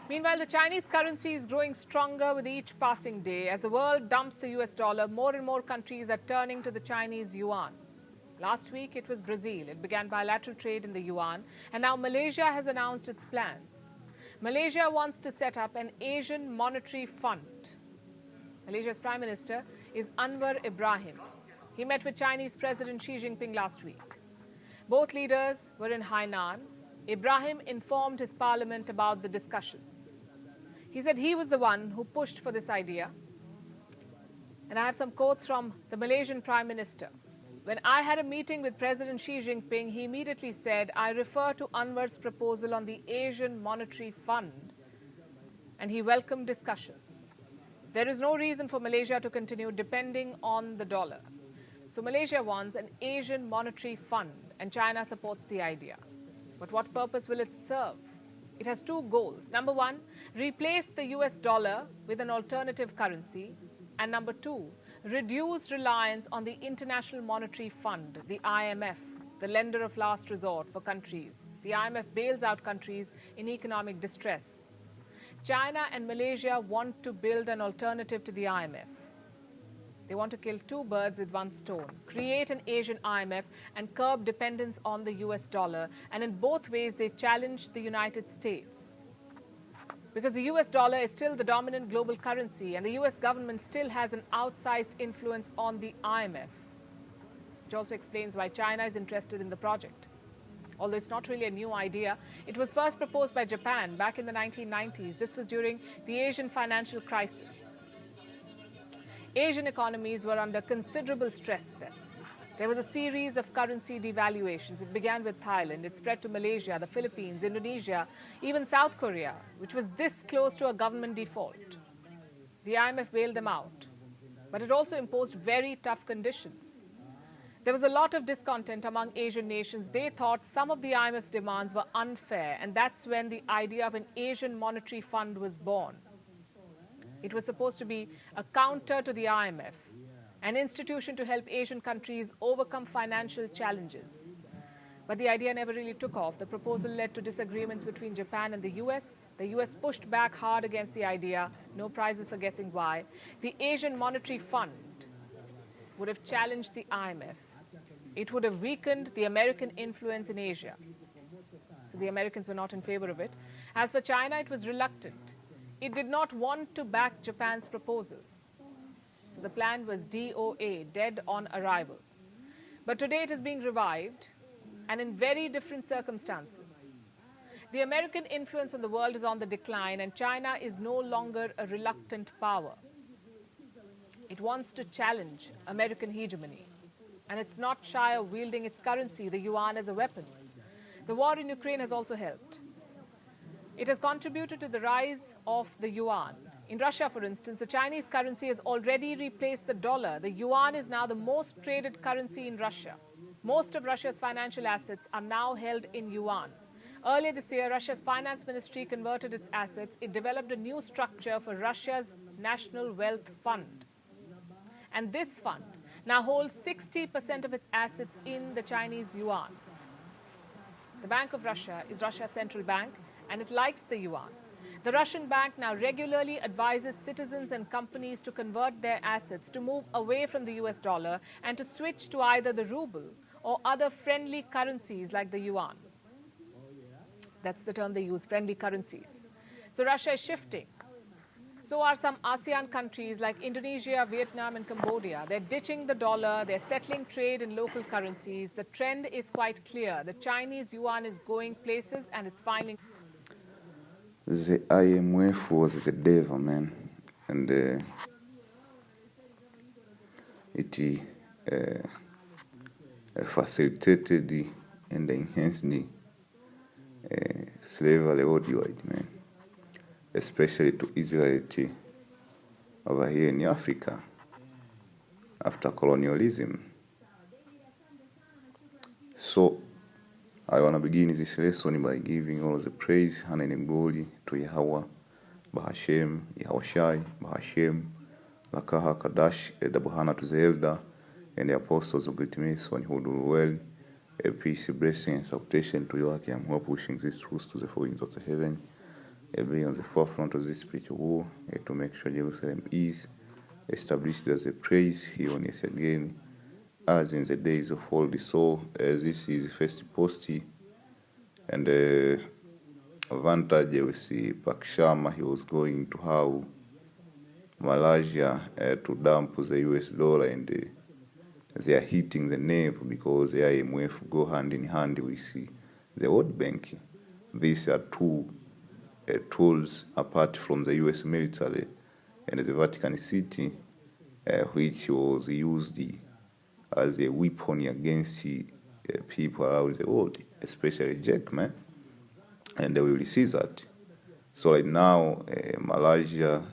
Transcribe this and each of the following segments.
Meanwhile, the Chinese currency is growing stronger with each passing day. As the world dumps the US dollar, more and more countries are turning to the Chinese yuan. Last week, it was Brazil. It began bilateral trade in the yuan, and now Malaysia has announced its plans. Malaysia wants to set up an Asian monetary fund. Malaysia's Prime Minister is Anwar Ibrahim. He met with Chinese President Xi Jinping last week. Both leaders were in Hainan. Ibrahim informed his parliament about the discussions. He said he was the one who pushed for this idea. And I have some quotes from the Malaysian Prime Minister. When I had a meeting with President Xi Jinping, he immediately said, I refer to Anwar's proposal on the Asian Monetary Fund, and he welcomed discussions. There is no reason for Malaysia to continue depending on the dollar. So Malaysia wants an Asian Monetary Fund, and China supports the idea. But what purpose will it serve? It has two goals. Number one, replace the US dollar with an alternative currency. And number two, reduce reliance on the International Monetary Fund, the IMF, the lender of last resort for countries. The IMF bails out countries in economic distress. China and Malaysia want to build an alternative to the IMF. They want to kill two birds with one stone, create an Asian IMF and curb dependence on the US dollar. And in both ways, they challenge the United States. Because the US dollar is still the dominant global currency and the US government still has an outsized influence on the IMF, which also explains why China is interested in the project. Although it's not really a new idea, it was first proposed by Japan back in the 1990s. This was during the Asian financial crisis. Asian economies were under considerable stress then. There was a series of currency devaluations. It began with Thailand. It spread to Malaysia, the Philippines, Indonesia, even South Korea, which was this close to a government default. The IMF bailed them out, but it also imposed very tough conditions. There was a lot of discontent among Asian nations. They thought some of the IMF's demands were unfair, and that's when the idea of an Asian monetary fund was born. It was supposed to be a counter to the IMF, an institution to help Asian countries overcome financial challenges. But the idea never really took off. The proposal led to disagreements between Japan and the US. The US pushed back hard against the idea. No prizes for guessing why. The Asian Monetary Fund would have challenged the IMF. It would have weakened the American influence in Asia. So the Americans were not in favor of it. As for China, it was reluctant. It did not want to back Japan's proposal. So the plan was DOA, dead on arrival. But today it is being revived, and in very different circumstances. The American influence on the world is on the decline, and China is no longer a reluctant power. It wants to challenge American hegemony, and it's not shy of wielding its currency, the yuan, as a weapon. The war in Ukraine has also helped. It has contributed to the rise of the yuan. In Russia, for instance, the Chinese currency has already replaced the dollar. The yuan is now the most traded currency in Russia. Most of Russia's financial assets are now held in yuan. Earlier this year, Russia's finance ministry converted its assets. It developed a new structure for Russia's National Wealth Fund. And this fund now holds 60% of its assets in the Chinese yuan. The Bank of Russia is Russia's central bank, and it likes the yuan. The Russian bank now regularly advises citizens and companies to convert their assets, to move away from the US dollar and to switch to either the ruble or other friendly currencies like the yuan. That's the term they use, friendly currencies. So Russia is shifting. So are some ASEAN countries like Indonesia, Vietnam, and Cambodia. They're ditching the dollar. They're settling trade in local currencies. The trend is quite clear. The Chinese yuan is going places, and it's finally... The IMF was the devil, man, and it facilitated and enhanced slavery worldwide, man, especially to Israel over here in Africa after colonialism. So I want to begin this lesson by giving all the praise, honor, and glory to Yahweh, Bahashem, Yahushai, Bahashem, Lakaha, Kadash, Edabuhana to the elder, and the apostles of Great Mason who do well. A peace, blessing, and salvation to you. I am wishing this truth to the four winds of the heaven. be on the forefront of this spiritual war to make sure Jerusalem is established as a place here on earth again, as in the days of old. So this is first post, and advantage with Pakshama, he was going to have Malaysia to dump the US dollar, and they are hitting the nerve because the IMF go hand in hand with the World Bank. These are two tools apart from the US military and the Vatican City, which was used as a weapon against people around the world, especially Jack, man. And we will see that. So right now, Malaysia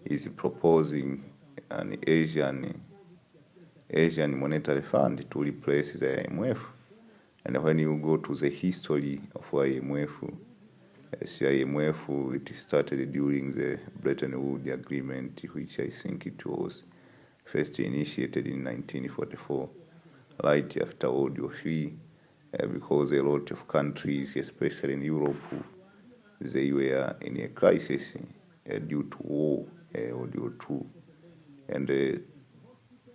is proposing an Asian monetary fund to replace the IMF. And when you go to the history of IMF, it started during the Bretton Woods Agreement, which I think it was first initiated in 1944, right after World War III, because a lot of countries, especially in Europe, they were in a crisis due to war or due to, and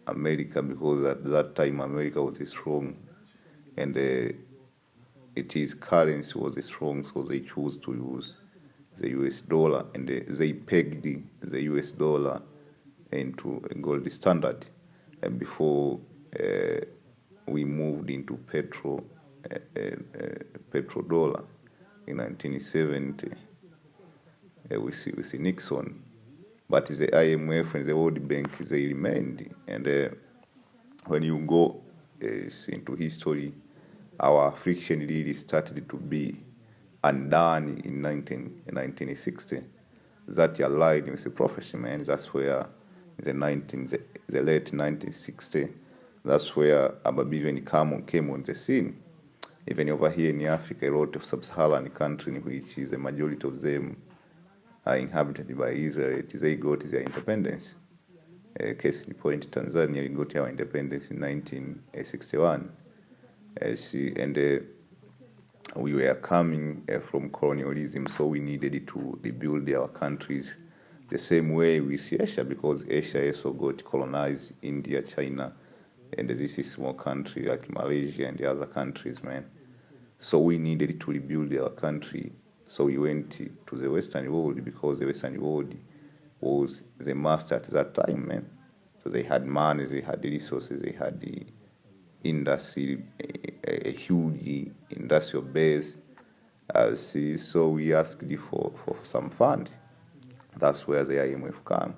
America, because at that time America was strong, and its currency was strong, so they chose to use the US dollar, and they pegged the US dollar into a gold standard before we moved into petrodollar in 1970 with Nixon. But the IMF and the World Bank, they remained. And when you go into history, our affliction really started to be undone in 1960. That aligned with the prophecy, man. That's where the late 1960, that's where Ababiven came on the scene. Even over here in Africa, a lot of sub-Saharan countries, which is a majority of them are inhabited by Israel, they got their independence. Case in point, Tanzania, we got our independence in 1961. And we were coming from colonialism, so we needed to rebuild our countries the same way with Asia, because Asia also got colonized, India, China, and this is small country like Malaysia and the other countries, man. So we needed to rebuild our country. So we went to the Western world, because the Western world was the master at that time, man. So they had money, they had the resources, they had the industry, a huge industrial base. So we asked for some fund. That's where the IMF come,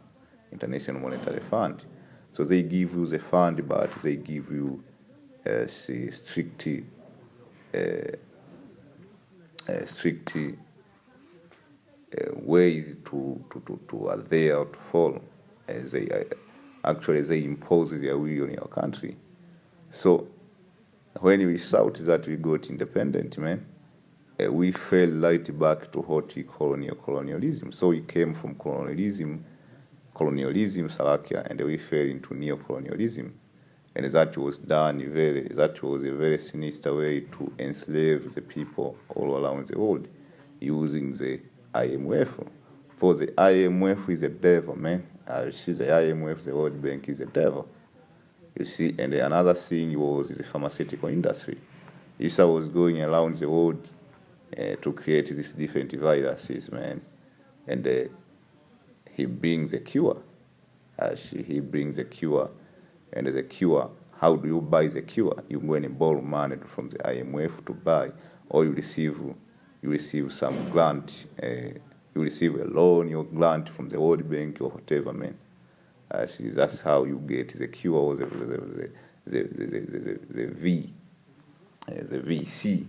International Monetary Fund. So they give you the fund, but they give you strict ways to adhere or to follow. They impose their will on your country. So when we shout that we got independent, man, we fell right back to what we call colonialism. So we came from colonialism, Salakia, and we fell into neo-colonialism. And that was a very sinister way to enslave the people all around the world, using the IMF. For the IMF is the devil, man. See, the IMF, the World Bank is the devil. You see, and another thing was the pharmaceutical industry. Isa was going around the world to create these different viruses, man. And he brings the cure. He brings the cure. And the cure, how do you buy the cure? You go and borrow money from the IMF to buy, or you receive some grant, you receive a loan, your grant from the World Bank or whatever, man. That's how you get the cure, or the VC,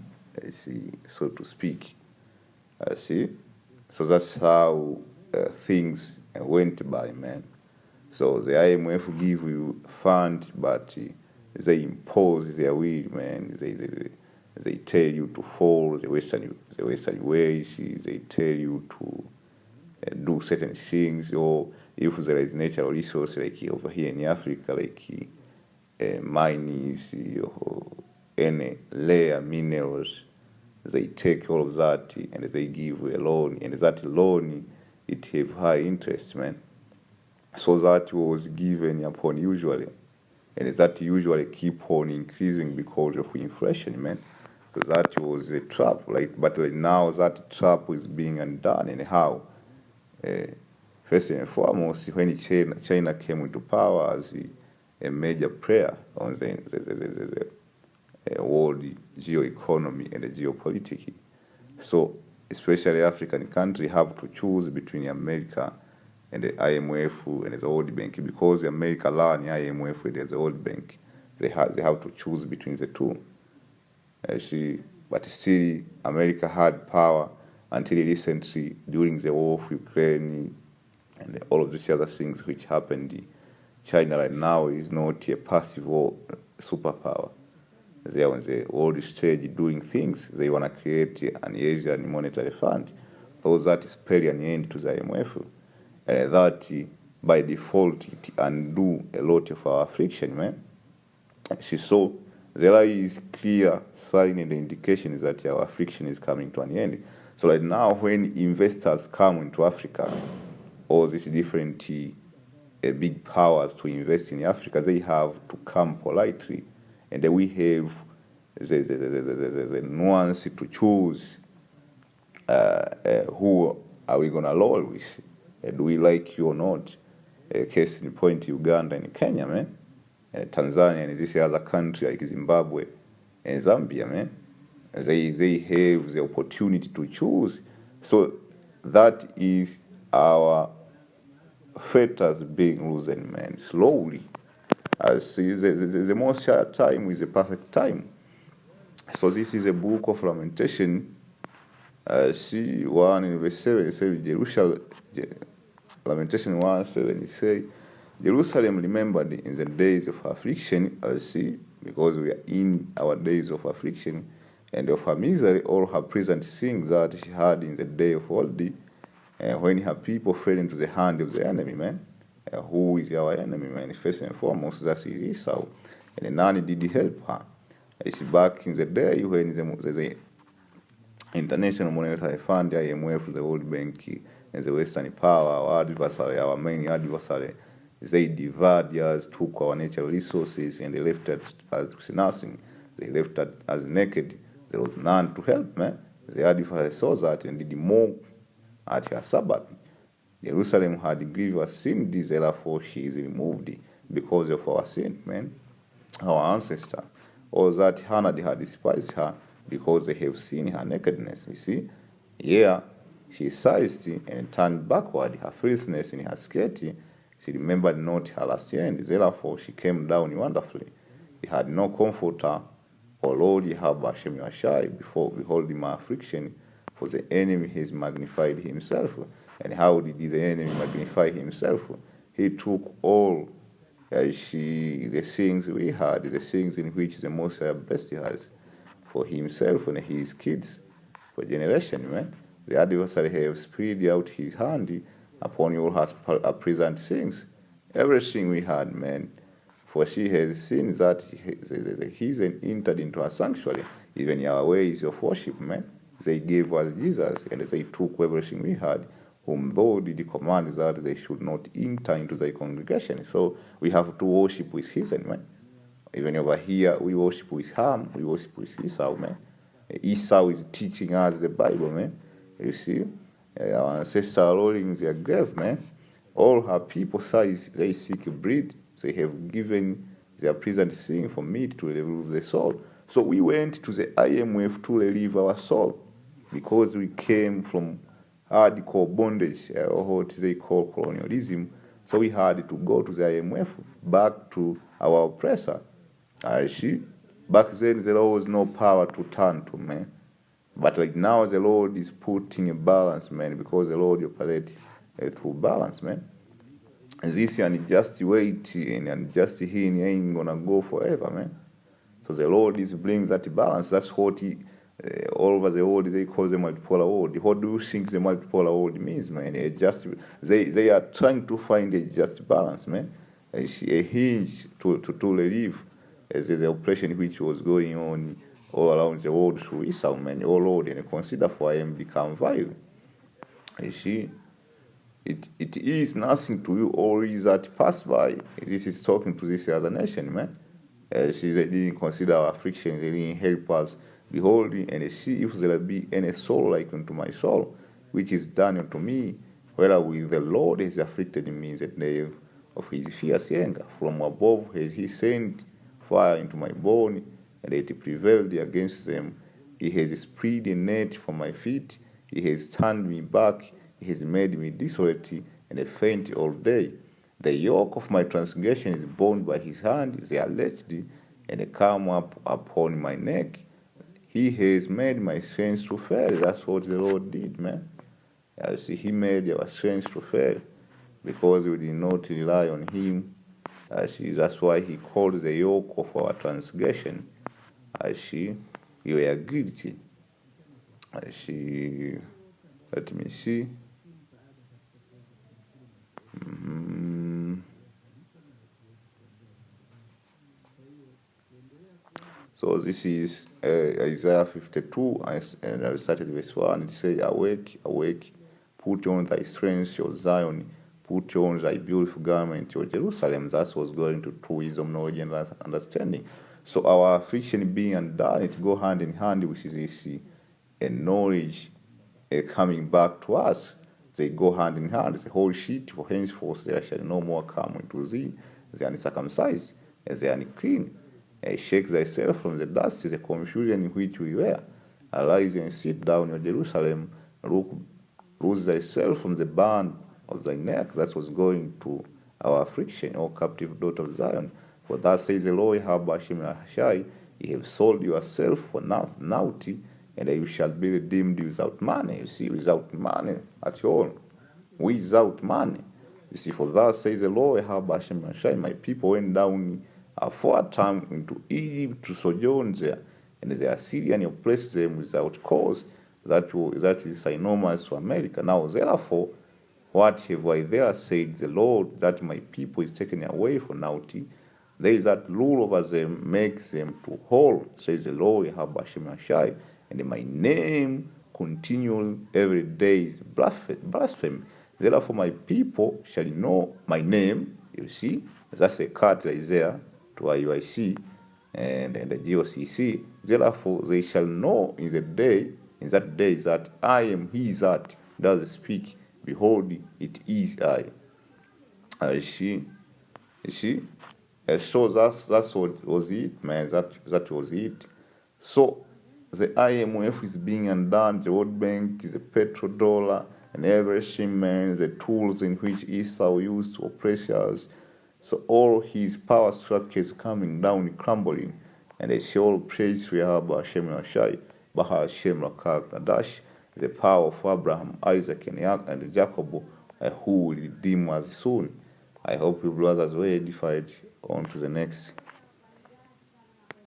so to speak. So that's how things went by, man. So the IMF give you fund, but they impose their will, man. They tell you to follow the Western ways. They tell you to do certain things, or if there is natural resource like over here in Africa, like mines or any rare minerals, they take all of that and they give a loan, and that loan, it have high interest, man. So that was given upon usually, and that usually keep on increasing because of inflation, man. So that was a trap, like, but like now that trap is being undone. And how? First and foremost, when China came into power as a major player on the world geoeconomy and the geopolitics. So especially African countries have to choose between America and the IMF and the World Bank, because America learned the IMF and the World Bank. They have to choose between the two. But still, America had power until recently during the war of Ukraine and all of these other things which happened. China right now is not a passive superpower. They are on the world stage doing things. They want to create an Asian monetary fund, so that spell an end to the IMF. And that, by default, it undo a lot of our affliction, man. So there is clear sign and indication that our affliction is coming to an end. So right now, when investors come into Africa, all these different big powers to invest in Africa, they have to come politely, and we have the nuance to choose who are we gonna roll with. Do we like you or not? Case in point, Uganda and Kenya, man. Tanzania and this other country like Zimbabwe and Zambia, man. They have the opportunity to choose. So that is our fate as being loosened, man, slowly. As the most short time is the perfect time. So this is a book of lamentation. See 1 in verse 7, it says, Jerusalem, Lamentation 1:7, it says, Jerusalem remembered in the days of affliction, see, because we are in our days of affliction, and of her misery, all her present things that she had in the day of old, when her people fell into the hand of the enemy, man. Who is our enemy, man? First and foremost, that is Esau, and none did help her. It's back in the day when the International Monetary Fund, the IMF, the World Bank, and the Western power, our adversary, our main adversary, they devoured us, took our natural resources, and they left us as nothing. They left us as naked. There was none to help, man. The adversary saw that and did more at her Sabbath. Jerusalem had grievous sin, therefore she is removed because of our sin, man. Our ancestor, or that Hannah had despised her because they have seen her nakedness. You see, yeah, she sized and turned backward her filthiness in her skirt. She remembered not her last end, therefore she came down wonderfully. He had no comforter, or Lord Yahweh Hashem Yashai, before beholding my affliction, for the enemy has magnified himself. And how did the enemy magnify himself? He took all the things we had, the things in which the Most High blessed has, for himself and his kids, for generation, man. The adversary has spread out his hand upon all her present things. Everything we had, man. For she has seen that the heathen entered into her sanctuary, even our ways of worship, man. They gave us Jesus, and they took everything we had, whom though did command that they should not enter into thy congregation. So we have to worship with heathen, man. Even over here, we worship with Ham, we worship with Esau, man. Esau is teaching us the Bible, man. You see, our ancestors are rolling their grave, man. All her people size, they seek bread. They have given their present thing for meat to relieve the soul. So we went to the IMF to relieve our soul, because we came from hardcore bondage, or what they call colonialism. So we had to go to the IMF, back to our oppressor. See, back then there was no power to turn to, man. But like now the Lord is putting a balance, man, because the Lord operates through balance, man. And this unjust weight and unjust healing ain't gonna go forever, man. So the Lord is bringing that balance. That's what all over the world they call the multipolar world. What do you think the multipolar world means, man? They are trying to find a just balance, man. A hinge to relieve the oppression which was going on all around the world through Esau, man, oh Lord, and consider for him become vile. You see, it is nothing to you, or is that pass by. This is talking to this other nation, man. They didn't consider our afflictions, they didn't help us. Behold, and see if there be any soul like unto my soul, which is done unto me, wherewith the Lord has afflicted me in the day of his fierce anger. From above has he sent fire into my bone, and it prevailed against them. He has spread a net for my feet, he has turned me back, he has made me desolate and faint all day. The yoke of my transgression is borne by his hand, they are latched and come up upon my neck. He has made my strength to fail. That's what the Lord did, man. You see, he made our strength to fail because we did not rely on him. See, that's why he called the yoke of our transgression. See, you were guilty. See, let me see. So this is Isaiah 52, and I started verse 1. It says, awake, awake, put on thy strength, your Zion, put on thy beautiful garment, your Jerusalem. That's what's going to true wisdom, knowledge, and understanding. So our affliction being undone, it go hand in hand with this knowledge coming back to us. They go hand in hand. The whole sheet, for henceforth there shall no more come into thee, the uncircumcised, and the unclean. Shake thyself from the dust, the confusion in which we were. Arise and sit down, O Jerusalem. Loose thyself from the band of thy neck. That was going to our affliction, O captive daughter of Zion. For thus says the Lord, ye have sold yourself for naught, and you shall be redeemed without money. You see, without money at all. Without money. You see, for thus says the Lord, my people went down for a time into Egypt to sojourn there, and the Assyrian oppressed them without cause. That is synonymous to America. Now, therefore, what have I there said? The Lord, that my people is taken away for naught. They that rule over them makes them to whole, says the Lord, and my name continual every day is blasphemy. Therefore, my people shall know my name. You see, that's a card right there to IUIC and the GOCC. Therefore, they shall know in that day that I am he that does speak. Behold, it is I. You see? So that's what was it, man. That was it. So the IMF is being undone, the World Bank, the petrodollar, and everything, man, the tools in which Esau used to oppress us. So all his power structures coming down, crumbling, and they shall all praise Yahweh Hashem Rashai, Baha Hashem Rakak Kadash, the power of Abraham, Isaac, and Jacob, who will redeem us soon. I hope you brothers were edified. On to the next.